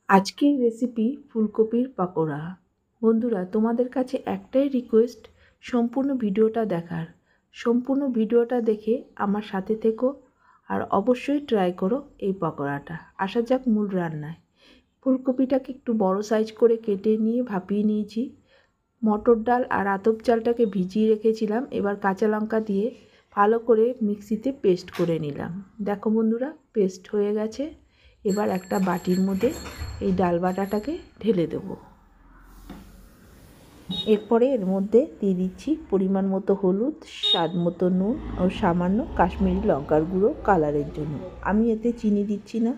আজকের রেসিপি ফুলকপির পাকোড়া। বন্ধুরা, তোমাদের কাছে একটাই রিকোয়েস্ট, সম্পূর্ণ ভিডিওটা দেখার। সম্পূর্ণ ভিডিওটা দেখে আমার সাথে থেকো আর অবশ্যই ট্রাই করো এই পাকোড়াটা। আসা যাক মূল রান্নায়। ফুলকপিটাকে একটু বড় সাইজ করে কেটে নিয়ে ভাপিয়ে নিয়েছি। মটর ডাল আর আতপ চালটাকে ভিজিয়ে রেখেছিলাম। এবার কাঁচা লঙ্কা দিয়ে ভালো করে মিক্সিতে পেস্ট করে নিলাম। দেখো বন্ধুরা, পেস্ট হয়ে গেছে। এবার একটা বাটির মধ্যে এই ডাল বাটাটাকে ঢেলে দেবো। এরপরে এর মধ্যে দিয়ে দিচ্ছি পরিমাণ মতো হলুদ, স্বাদ মতো নুন ও সামান্য কাশ্মীরি লঙ্কার গুঁড়ো কালারের জন্য। আমি এতে চিনি দিচ্ছি না,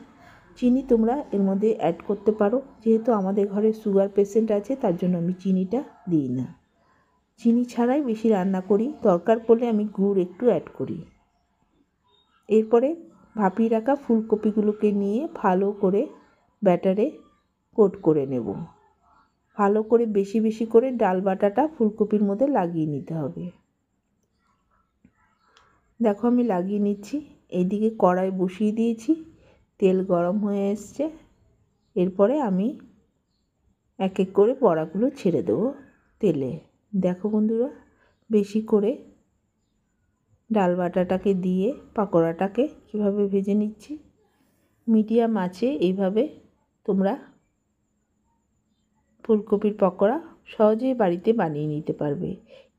চিনি তোমরা এর মধ্যে অ্যাড করতে পারো। যেহেতু আমাদের ঘরে সুগার পেশেন্ট আছে, তার জন্য আমি চিনিটা দিই না। চিনি ছাড়াই বেশি রান্না করি, দরকার পড়লে আমি গুড় একটু অ্যাড করি। এরপরে ভাপিয়ে রাখা ফুলকপিগুলোকে নিয়ে ভালো করে ব্যাটারে কোট করে নেব। ভালো করে বেশি বেশি করে ডাল বাটাটা ফুলকপির মধ্যে লাগিয়ে নিতে হবে। দেখো আমি লাগিয়ে নিচ্ছি। এইদিকে কড়াই বসিয়ে দিয়েছি, তেল গরম হয়ে এসছে। এরপরে আমি এক এক করে বড়াগুলো ছেড়ে দেবো তেলে। দেখো বন্ধুরা, বেশি করে ডাল বাটাটাকে দিয়ে পাকোড়াটাকে কীভাবে ভেজে নিচ্ছি। মিডিয়াম আঁচে এইভাবে তোমরা ফুলকপির পকোড়া সহজেই বাড়িতে বানিয়ে নিতে পারবে।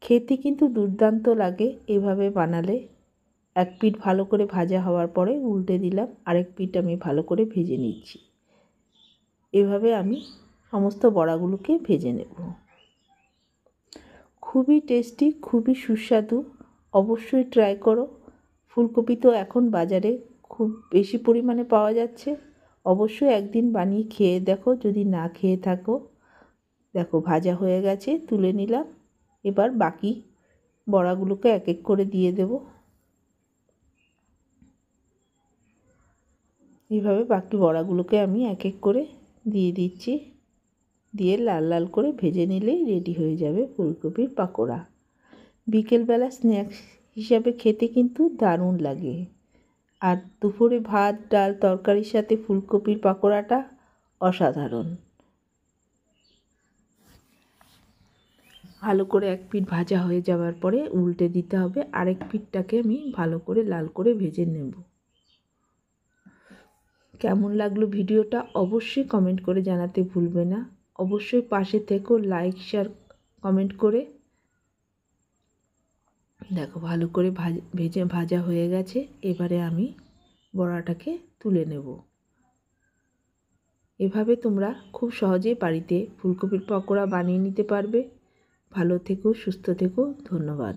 খেতে কিন্তু দুর্দান্ত লাগে এভাবে বানালে। এক পিঠ ভালো করে ভাজা হওয়ার পরে উল্টে দিলাম, আরেক পিঠ আমি ভালো করে ভেজে নিচ্ছি। এভাবে আমি সমস্ত বড়াগুলোকে ভেজে নেব। খুবই টেস্টি, খুবই সুস্বাদু, অবশ্যই ট্রাই করো। ফুলকপি তো এখন বাজারে খুব বেশি পরিমাণে পাওয়া যাচ্ছে। অবশ্যই একদিন বানিয়ে খেয়ে দেখো যদি না খেয়ে থাকো। দেখো ভাজা হয়ে গেছে, তুলে নিলাম। এবার বাকি বড়াগুলোকে এক এক করে দিয়ে দেব। এইভাবে বাকি বড়াগুলোকে আমি এক এক করে দিয়ে দিচ্ছি। দিয়ে লাল লাল করে ভেজে নিলেই রেডি হয়ে যাবে ফুলকপির পাকোড়া। বিকেলবেলা স্ন্যাক্স হিসাবে খেতে কিন্তু দারুণ লাগে। আর দুপুরে ভাত, ডাল, তরকারির সাথে ফুলকপির পাকোড়াটা অসাধারণ। ভালো করে এক পিঠ ভাজা হয়ে যাওয়ার পরে উল্টে দিতে হবে। আরেক পিঠটাকে আমি ভালো করে লাল করে ভেজে নেব। কেমন লাগলো ভিডিওটা অবশ্যই কমেন্ট করে জানাতে ভুলবে না। অবশ্যই পাশে থেকো, লাইক শেয়ার কমেন্ট করে। দেখো ভালো করে ভাজা হয়ে গেছে। এবারে আমি বড়াটাকে তুলে নেব। এভাবে তোমরা খুব সহজেই বাড়িতে ফুলকপির পকোড়া বানিয়ে নিতে পারবে। ভালো থেকো, সুস্থ থেকো, ধন্যবাদ।